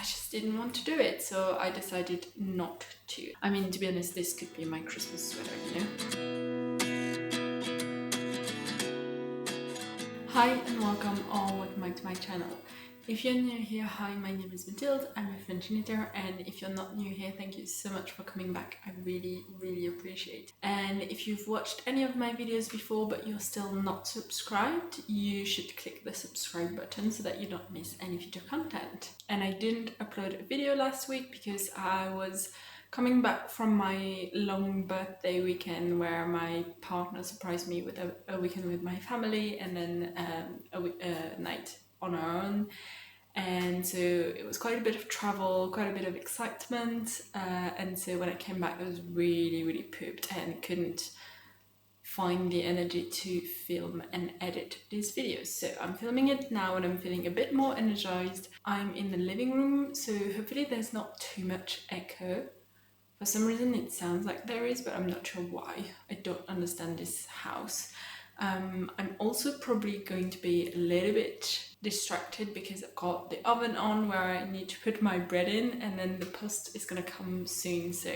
just didn't want to do it, so I decided not to. I mean, to be honest, this could be my Christmas sweater, you know? Hi and welcome or welcome back to my channel. If you're new here, hi, my name is Mathilde, I'm a French knitter, and if you're not new here, thank you so much for coming back. I really appreciate it. And if you've watched any of my videos before but you're still not subscribed, you should click the subscribe button so that you don't miss any future content. And I didn't upload a video last week because I was coming back from my long birthday weekend where my partner surprised me with a weekend with my family and then a night on our own. And so it was quite a bit of travel, quite a bit of excitement, and so when I came back I was really pooped and couldn't find the energy to film and edit these videos. So I'm filming it now and I'm feeling a bit more energized. I'm in the living room, so hopefully there's not too much echo. For some reason it sounds like there is, but I'm not sure why. I don't understand this house. I'm also probably going to be a little bit distracted because I've got the oven on where I need to put my bread in, and then the post is gonna come soon, so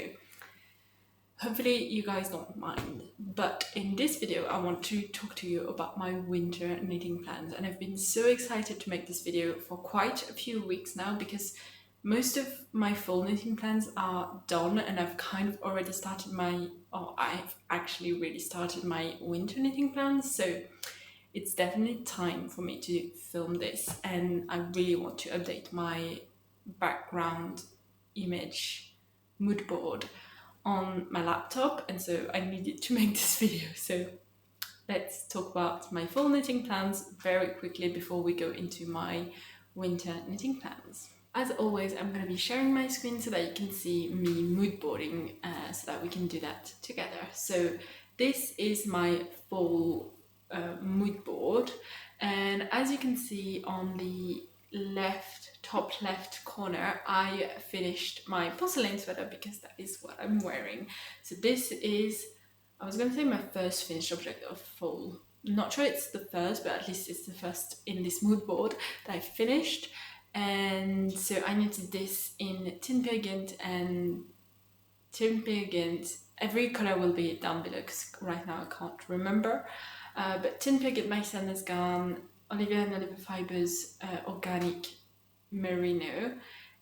hopefully you guys don't mind. But in this video I want to talk to you about my winter knitting plans, and I've been so excited to make this video for quite a few weeks now because most of my fall knitting plans are done and I've kind of already started I've actually really started my winter knitting plans, so it's definitely time for me to film this, and I really want to update my background image mood board on my laptop, and so I needed to make this video. So let's talk about my fall knitting plans very quickly before we go into my winter knitting plans. As always, I'm going to be sharing my screen so that you can see me mood boarding, so that we can do that together. So this is my fall mood board, and as you can see on the top left corner, I finished my porcelain sweater because that is what I'm wearing. So this is, I was going to say, my first finished object of fall. I'm not sure it's the first, but at least it's the first in this mood board that I finished. And so I knitted this in Tynn Gynt and Gynt. Every color will be down below because right now I can't remember. But Tynn Gynt by Sandnes Garn, Olivia and Olivia fibers, organic Merino,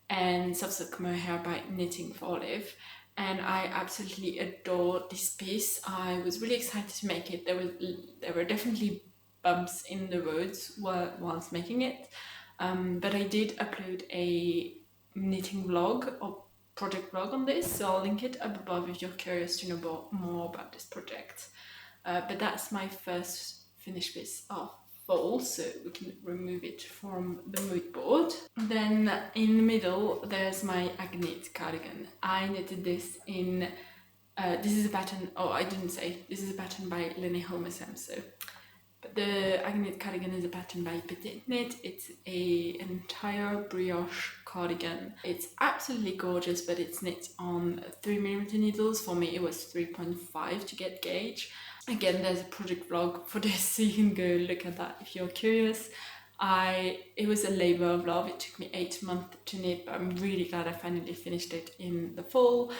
and soft silk Mohair by Knitting Foliage. And I absolutely adore this piece. I was really excited to make it. There were definitely bumps in the roads whilst making it. But I did upload a knitting vlog or project vlog on this, so I'll link it up above if you're curious to know more about this project. But that's my first finished piece of fall, so we can remove it from the mood board. Then in the middle there's my Agnete cardigan. I knitted this in, this is a pattern, this is a pattern by LeKnit. So the Agnete cardigan is a pattern by PetiteKnit. It's an entire brioche cardigan. It's absolutely gorgeous, but it's knit on 3mm needles. For me it was 3.5 to get gauge. Again, there's a project vlog for this, so you can go look at that if you're curious. It was a labor of love. It took me 8 months to knit, but I'm really glad I finally finished it in the fall.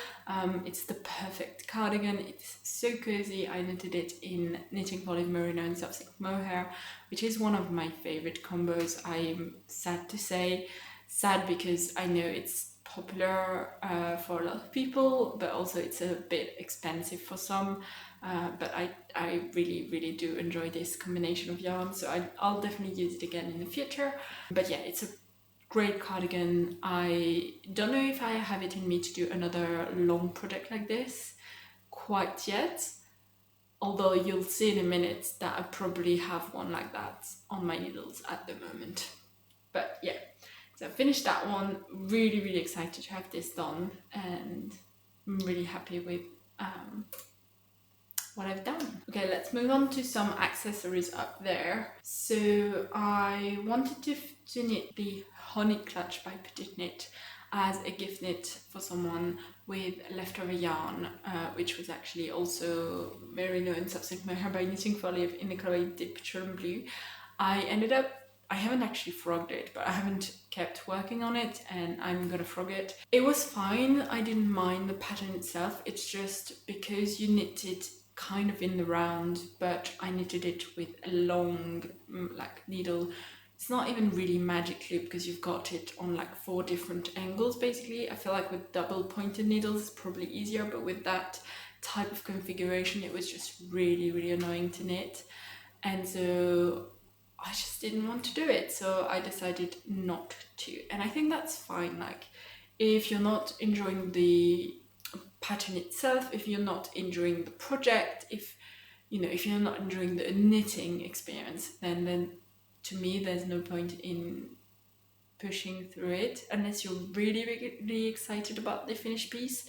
It's the perfect cardigan. It's so cozy. I knitted it in Knitting Foliage Merino and soft silk Mohair, which is one of my favorite combos. I'm sad to say. Sad because I know it's popular for a lot of people, but also it's a bit expensive for some. But I really do enjoy this combination of yarns, so I'll definitely use it again in the future. But yeah, it's a great cardigan. I don't know if I have it in me to do another long project like this quite yet, although you'll see in a minute that I probably have one like that on my needles at the moment. But yeah, so I finished that one. Really excited to have this done, and I'm really happy with what I've done. Okay, let's move on to some accessories up there. So I wanted to knit the honey clutch by PetiteKnit as a gift knit for someone with leftover yarn, which was actually also Merino and soft silk Mohair by Knitting Foliage in the color Petroleum blue. I ended up I haven't actually frogged it, but I haven't kept working on it, and I'm gonna frog it. It was fine. I didn't mind the pattern itself. It's just because you knit it kind of in the round, but I knitted it with a long like needle. It's not even really magic loop because you've got it on like 4 different angles basically. I feel like with double pointed needles it's probably easier, but with that type of configuration it was just really annoying to knit, and so I just didn't want to do it, so I decided not to. And I think that's fine. Like, if you're not enjoying the pattern itself, if you're not enjoying the project, if you're not enjoying the knitting experience, then to me there's no point in pushing through it unless you're really excited about the finished piece.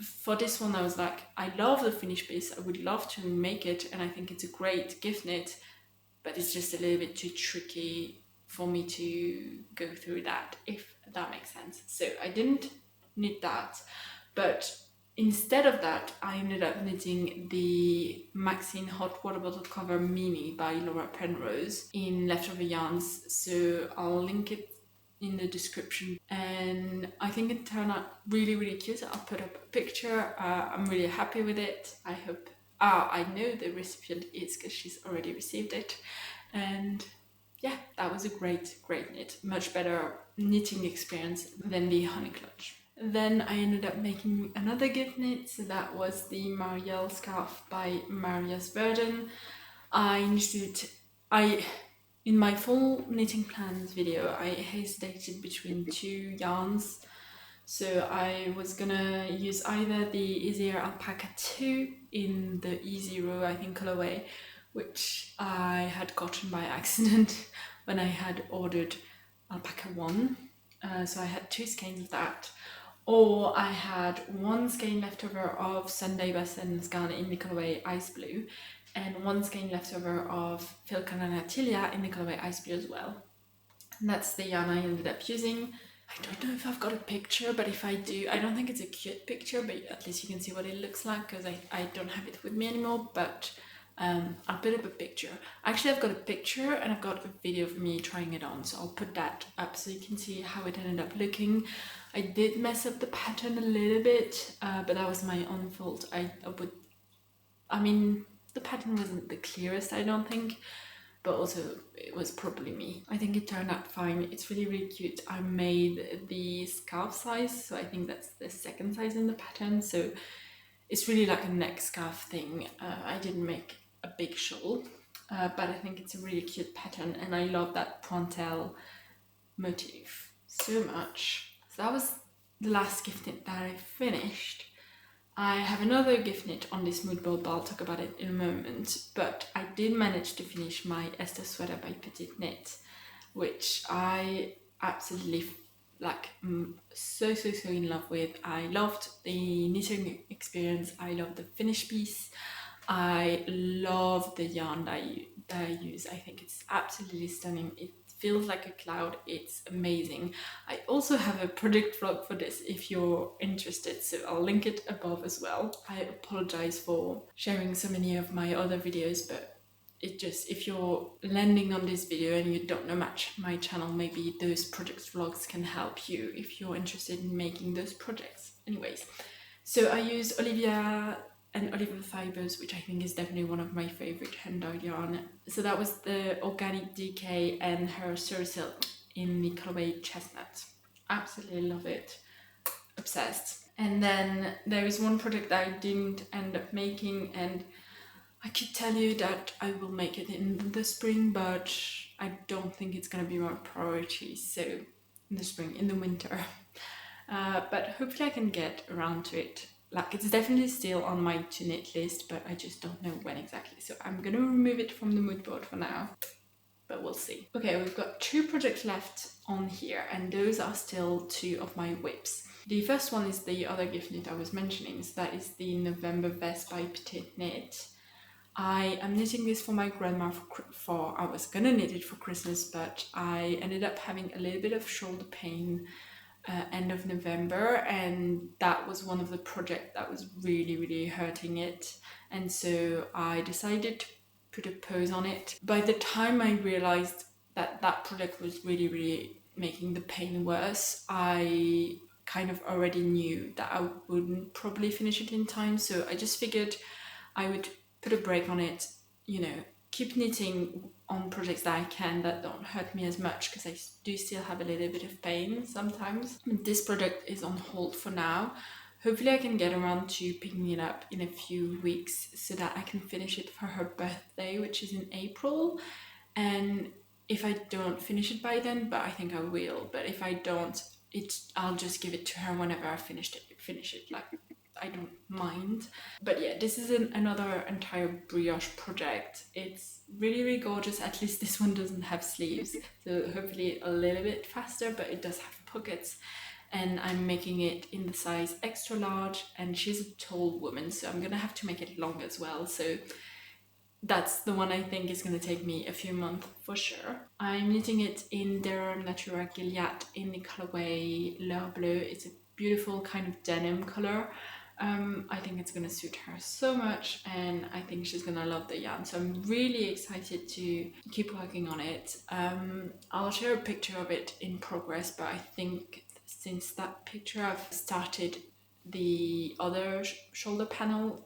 For this one I was like, I love the finished piece, I would love to make it, and I think it's a great gift knit, but it's just a little bit too tricky for me to go through that, if that makes sense. So I didn't knit that, but instead of that I ended up knitting the Maxine Hot Water Bottle Cover Mini by Laura Penrose in leftover yarns, so I'll link it in the description, and I think it turned out really cute. I'll put up a picture. I'm really happy with it. I hope I know the recipient is because she's already received it, and yeah, that was a great knit. Much better knitting experience than the Honey Clutch. Then I ended up making another gift knit, so that was the Marielle scarf by Maria's Burden. In my full knitting plans video, I hesitated between 2 yarns. So I was gonna use either the Easier Alpaca 2 in the E0, I think, colorway, which I had gotten by accident when I had ordered Alpaca 1. So I had 2 skeins of that. Or I had 1 skein left over of Sunday by Sandnes Garn in the colorway Ice Blue, and 1 skein left over of Filkan and Attilia in the colorway Ice Blue as well. And that's the yarn I ended up using. I don't know if I've got a picture, but if I do, I don't think it's a cute picture, but at least you can see what it looks like, because I don't have it with me anymore, but I'll put up a picture. Actually, I've got a picture and I've got a video of me trying it on, so I'll put that up so you can see how it ended up looking. I did mess up the pattern a little bit, but that was my own fault. I mean, the pattern wasn't the clearest, I don't think, but also it was probably me. I think it turned out fine. It's really cute. I made the scarf size, so I think that's the 2nd size in the pattern, so it's really like a neck scarf thing. I didn't make a big shawl, but I think it's a really cute pattern, and I love that pointelle motif so much. So that was the last gift knit that I finished. I have another gift knit on this mood board, but I'll talk about it in a moment. But I did manage to finish my Esther sweater by PetiteKnit, which I absolutely so in love with. I loved the knitting experience. I loved the finished piece. I love the yarn that I use. I think it's absolutely stunning. It feels like a cloud. It's amazing. I also have a project vlog for this if you're interested, so I'll link it above as well. I apologize for sharing so many of my other videos, but if you're landing on this video and you don't know much my channel, maybe those project vlogs can help you if you're interested in making those projects. Anyways, so I used Olivia and Olive Fibers, which I think is definitely one of my favorite hand-dyed yarn. So that was the Organic DK and her Sur Silk in the colorway Chestnut. Absolutely love it. Obsessed. And then there is one project that I didn't end up making, and I could tell you that I will make it in the spring, but I don't think it's gonna be my priority. So in the spring, in the winter. But hopefully I can get around to it. Like, it's definitely still on my to knit list, but I just don't know when exactly. So I'm gonna remove it from the mood board for now, but we'll see. Okay, we've got 2 projects left on here, and those are still 2 of my whips. The first one is the other gift knit I was mentioning, so that is the November Vest by PetiteKnit. I am knitting this for my grandma I was gonna knit it for Christmas, but I ended up having a little bit of shoulder pain end of November, and that was one of the projects that was really hurting it, and so I decided to put a pause on it. By the time I realized that project was really making the pain worse. I kind of already knew that I wouldn't probably finish it in time, so I just figured I would put a break on it, you know, keep knitting on projects that I can that don't hurt me as much, because I do still have a little bit of pain sometimes. This project is on hold for now. Hopefully I can get around to picking it up in a few weeks so that I can finish it for her birthday, which is in April. And if I don't finish it by then, but I think I will, but if I don't, I'll just give it to her whenever I finish it. Like, I don't mind. But yeah, this is another entire brioche project. It's really gorgeous. At least this one doesn't have sleeves, so hopefully a little bit faster, but it does have pockets. And I'm making it in the size extra large, and she's a tall woman, so I'm gonna have to make it long as well. So that's the one I think is going to take me a few months for sure. I'm knitting it in Deram Natura Gilead in the colorway L'Heure Bleu. It's a beautiful kind of denim color. I think it's going to suit her so much, and I think she's going to love the yarn. So I'm really excited to keep working on it. I'll share a picture of it in progress, but I think since that picture I've started the other shoulder panel.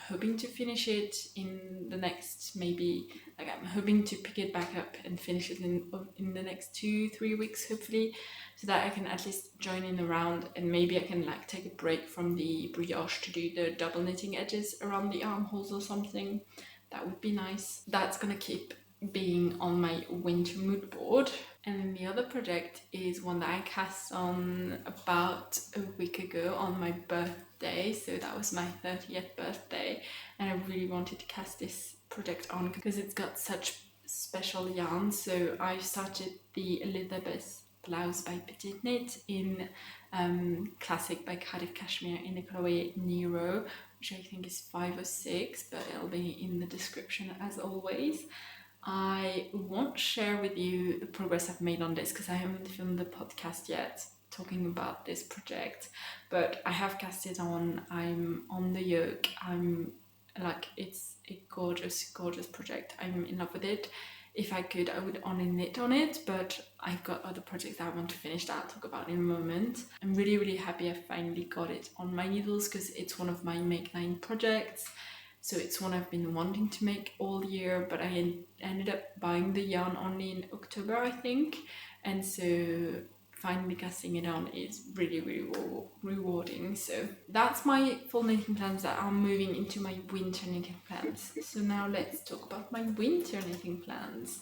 Hoping to finish it in the next, maybe, like, I'm hoping to pick it back up and finish it in the next 2-3 weeks, hopefully, so that I can at least join in around, and maybe I can like take a break from the brioche to do the double knitting edges around the armholes or something. That would be nice. That's gonna keep being on my winter mood board. And then the other project is one that I cast on about a week ago on my birthday. So that was my 30th birthday, and I really wanted to cast this project on because it's got such special yarn. So I started the Elisabeth blouse by PetiteKnit in Classic by Cardiff Cashmere in the colorway Nero, which I think is 5 or 6, but it'll be in the description as always. I won't share with you the progress I've made on this because I haven't filmed the podcast yet talking about this project, but I have cast it on. I'm on the yoke. I'm like, it's a gorgeous project. I'm in love with it. If I could, I would only knit on it, but I've got other projects that I want to finish that I'll talk about in a moment. I'm really happy I finally got it on my needles because it's one of my Make 9 projects. So it's one I've been wanting to make all year, but I ended up buying the yarn only in October, I think. And so finally casting it on is really rewarding. So that's my fall knitting plans that are moving into my winter knitting plans. So now let's talk about my winter knitting plans.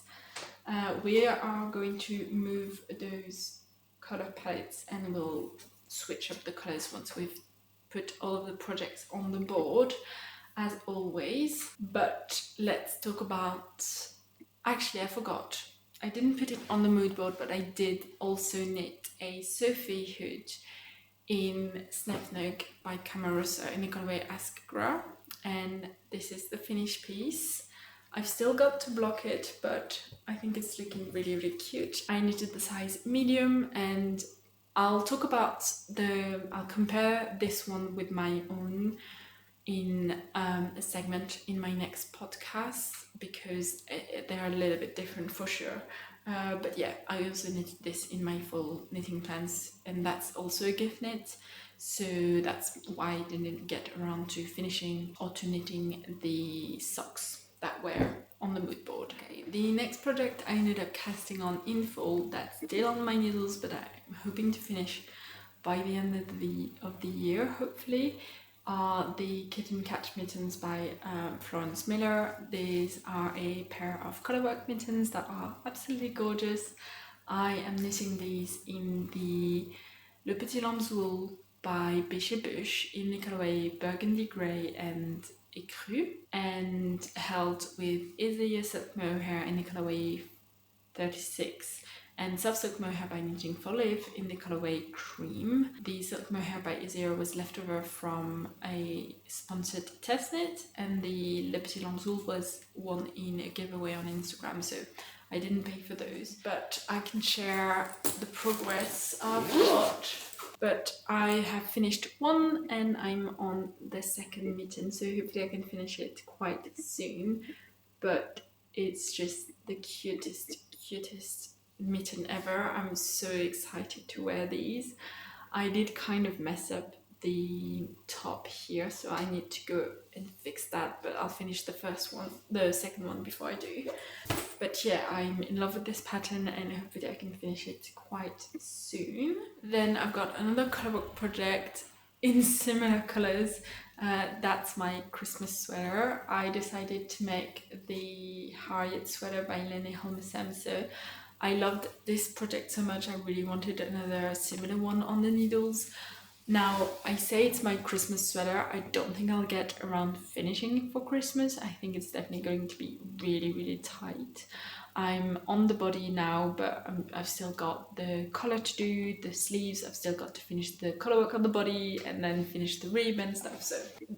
We are going to move those color palettes and we'll switch up the colors once we've put all of the projects on the board, as always. But let's talk about, actually I forgot, I didn't put it on the mood board, but I did also knit a Sophie hood in Snefnug by Camarosa in the colorway Askgra, and this is the finished piece. I've still got to block it, but I think it's looking really cute. I knitted the size medium, and I'll talk about I'll compare this one with my own in a segment in my next podcast because they are a little bit different for sure. But yeah, I also knitted this in my fall knitting plans, and that's also a gift knit, so that's why I didn't get around to finishing or to knitting the socks that were on the mood board. Okay, the next project I ended up casting on in fall, that's still on my needles, but I'm hoping to finish by the end of the year, hopefully, are the Kitten Catch mittens by Florence Miller. These are a pair of colorwork mittens that are absolutely gorgeous. I am knitting these in the Le Petit Lamb's Wool by Bêche Bush in the colorway Burgundy Grey and Écru, and held with Isaiah Silk Mohair in the colorway 36. And Soft Silk Mohair by Knitting for Live in the colorway Cream. The Silk Mohair by Isaiah was left over from a sponsored test knit, and the Le Petit Lamb's Wool was won in a giveaway on Instagram, so I didn't pay for those. But I can share the progress I've got. But I have finished one and I'm on the second mitten, so hopefully I can finish it quite soon. But it's just the cutest cutest mitten ever. I'm so excited to wear these. I did kind of mess up the top here, so I need to go and fix that, but I'll finish the second one before I do. But yeah, I'm in love with this pattern and hopefully I can finish it quite soon. Then I've got another colourbook project in similar colours. That's my Christmas sweater. I decided to make the Harriet sweater by Lene Holmesem. So I loved this project so much, I really wanted another similar one on the needles. Now, I say it's my Christmas sweater. I don't think I'll get around finishing it for Christmas. I think it's definitely going to be really, really tight. I'm on the body now, but I've still got the collar to do, the sleeves. I've still got to finish the collar work on the body and then finish the rib and stuff. So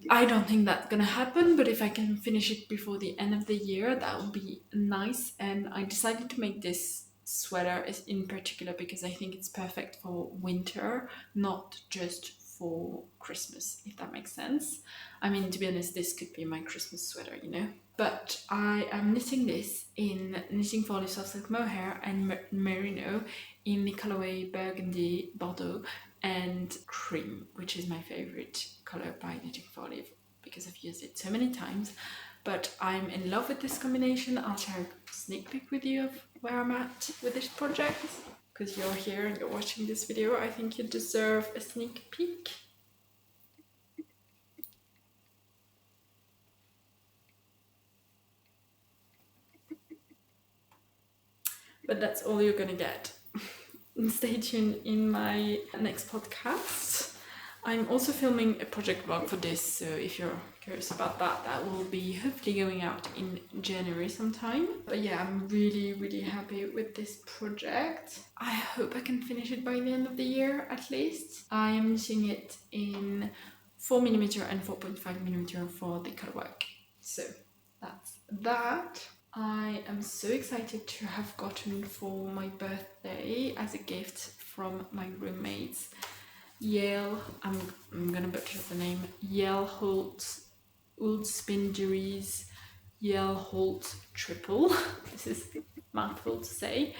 I don't think that's gonna happen, but if I can finish it before the end of the year, that would be nice. And I decided to make this sweater in particular because I think it's perfect for winter, not just for Christmas, if that makes sense. I mean, to be honest, this could be my Christmas sweater, you know. But I am knitting this in Knitting Foliage Soft Silk Mohair and Merino in the colorway Burgundy, Bordeaux and Cream, which is my favorite color by Knitting Foliage because I've used it so many times. But I'm in love with this combination. I'll share a sneak peek with you of where I'm at with this project. Because you're here and you're watching this video, I think you deserve a sneak peek. But that's all you're gonna get. Stay tuned in my next podcast. I'm also filming a project vlog for this, so if you're curious about that, that will be hopefully going out in January sometime. But yeah, I'm really, really happy with this project. I hope I can finish it by the end of the year at least. I am knitting it in 4mm and 4.5mm for the color work. So that's that. I am so excited to have gotten for my birthday as a gift from my roommates Yale, I'm gonna butcher the name, Yale Holt Uldspinderies Yale Holt Triple. This is mouthful to say.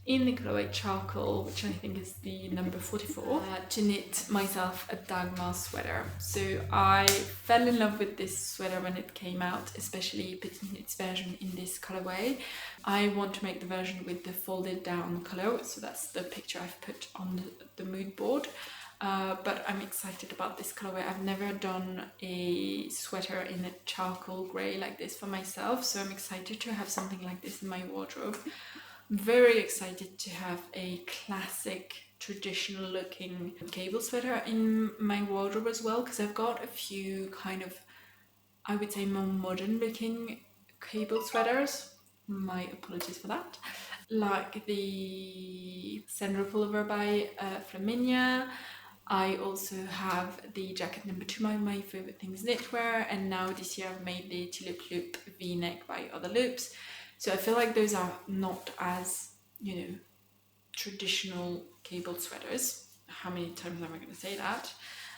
In the colorway Charcoal, which I think is the number 44, to knit myself a dagmar sweater. So I fell in love with this sweater when it came out, especially PetiteKnit's version in this colorway. I want to make the version with the folded down color, so that's the picture I've put on the mood board. But I'm excited about this colorway. I've never done a sweater in a charcoal grey like this for myself, so I'm excited to have something like this in my wardrobe. I'm very excited to have a classic traditional looking cable sweater in my wardrobe as well, because I've got a few kind of, I would say, more modern looking cable sweaters. My apologies for that. Like the Sandra pullover by Flaminia. I also have the jacket number 2 by My Favorite Things Knitwear, and now this year I've made the Tulip Loop V-neck by Other Loops. So I feel like those are not as, you know, traditional cable sweaters. How many times am I going to say that?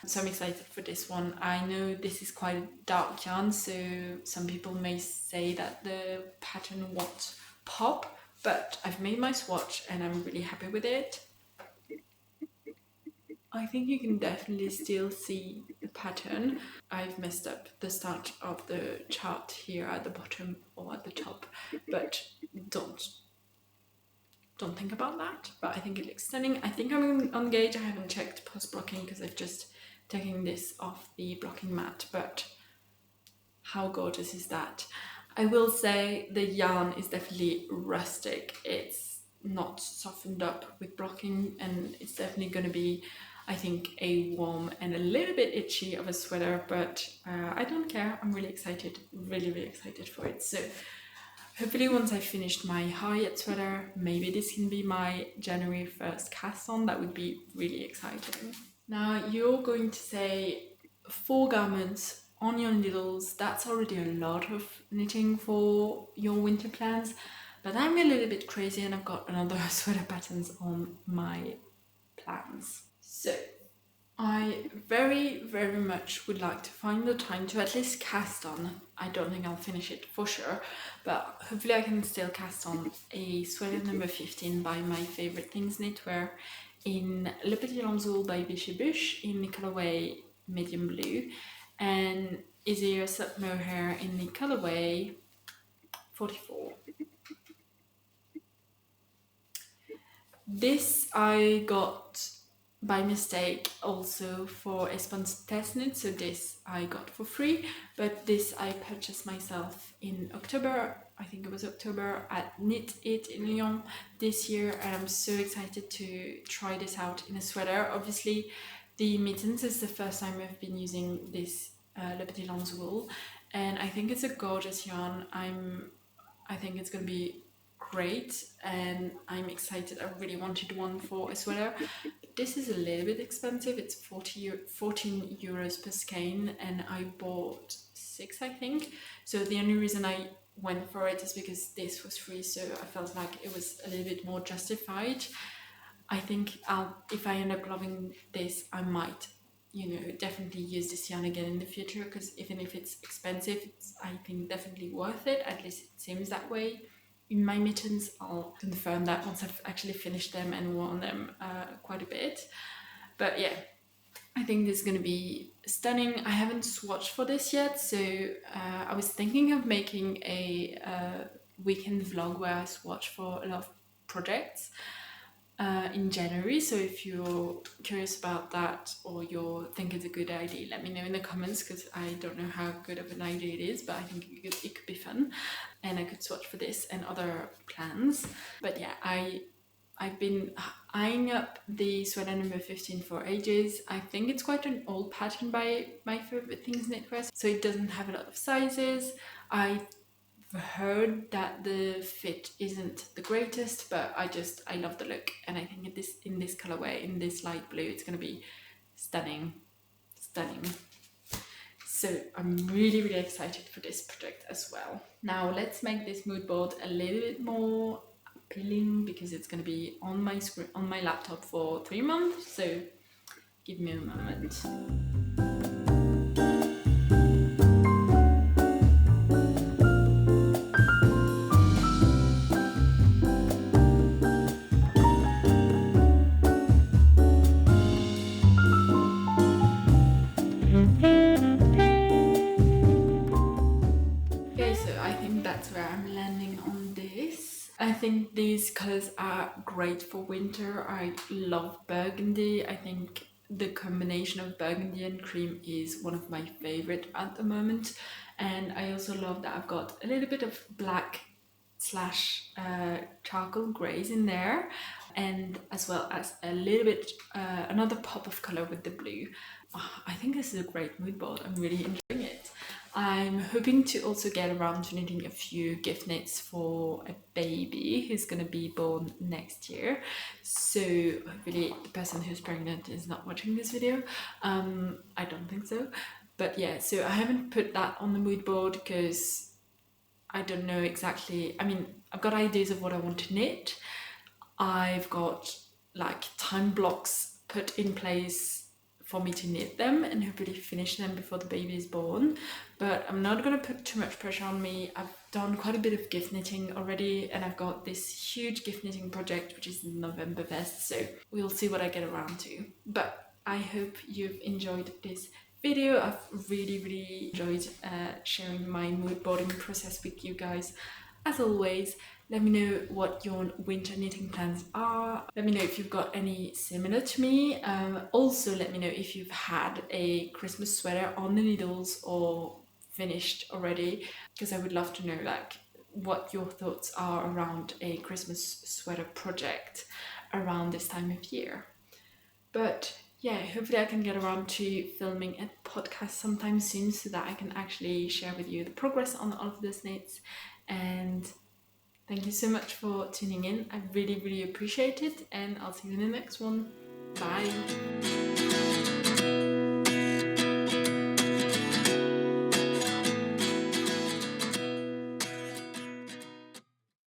So I'm excited for this one. I know this is quite a dark yarn, so some people may say that the pattern won't pop, but I've made my swatch and I'm really happy with it. I think you can definitely still see the pattern. I've messed up the start of the chart here at the bottom or at the top, but don't think about that. But I think it looks stunning. I think I'm on gauge. I haven't checked post-blocking because I've just taken this off the blocking mat, but how gorgeous is that? I will say the yarn is definitely rustic. It's not softened up with blocking, and it's definitely going to be, I think, a warm and a little bit itchy of a sweater, but I don't care. I'm really excited, really excited for it. So hopefully once I've finished my Harriet sweater, maybe this can be my January 1st cast on. That would be really exciting. Now you're going to say 4 garments on your needles, that's already a lot of knitting for your winter plans, but I'm a little bit crazy and I've got another sweater patterns on my plans. So I very much would like to find the time to at least cast on. I don't think I'll finish it for sure, but hopefully I can still cast on a sweater number 15 by my favorite things knitwear in Le Petit Lanzoul by Vichy Bush in the colorway medium blue, and elisabeth Mohair in the colorway 44. This I got by mistake also for a sponsored test knit, so this I got for free, but this I purchased myself in October, I think it was October, at Knit It in Lyon this year, and I'm so excited to try this out in a sweater. Obviously the mittens is the first time I've been using this Le Petit Lanzoul, and I think it's a gorgeous yarn. I think it's gonna be great, and I'm excited. I really wanted one for a sweater. This is a little bit expensive. It's 14 euros per skein, and I bought 6, I think. So the only reason I went for it is because this was free, so I felt like it was a little bit more justified. I think if I end up loving this, I might, definitely use this yarn again in the future, because even if it's expensive, it's, I think, definitely worth it. At least it seems that way. In my mittens, I'll confirm that once I've actually finished them and worn them quite a bit. But yeah, I think this is going to be stunning. I haven't swatched for this yet, so I was thinking of making a weekend vlog where I swatch for a lot of projects in January. So if you're curious about that, or you think it's a good idea, let me know in the comments, because I don't know how good of an idea it is, but I think it could be fun, and I could swatch for this and other plans. But yeah, I've been eyeing up the sweater number 15 for ages. I think it's quite an old pattern by my favorite things knitwear, so it doesn't have a lot of sizes. I've heard that the fit isn't the greatest, but I love the look, and I think in this colorway, in this light blue, it's gonna be stunning. So I'm really excited for this project as well. Now let's make this mood board a little bit more appealing, because it's gonna be on my screen, on my laptop, for 3 months, so give me a moment. Where I'm landing on this. I think these colors are great for winter. I love burgundy. I think the combination of burgundy and cream is one of my favorite at the moment, and I also love that I've got a little bit of black slash charcoal grays in there, and as well as a little bit another pop of color with the blue. I think this is a great mood board. I'm really enjoying it. I'm hoping to also get around to knitting a few gift knits for a baby who's going to be born next year. So hopefully the person who's pregnant is not watching this video. I don't think so. But yeah, so I haven't put that on the mood board because I don't know exactly. I mean, I've got ideas of what I want to knit. I've got like time blocks put in place for me to knit them and hopefully finish them before the baby is born, but I'm not going to put too much pressure on me. I've done quite a bit of gift knitting already, and I've got this huge gift knitting project which is November Fest, so we'll see what I get around to. But I hope you've enjoyed this video. I've really enjoyed sharing my mood boarding process with you guys. As always, let me know what your winter knitting plans are. Let me know if you've got any similar to me. Also, let me know if you've had a Christmas sweater on the needles or finished already, because I would love to know like what your thoughts are around a Christmas sweater project around this time of year. But yeah, hopefully I can get around to filming a podcast sometime soon, so that I can actually share with you the progress on all of those knits. And thank you so much for tuning in. I really appreciate it, and I'll see you in the next one. Bye!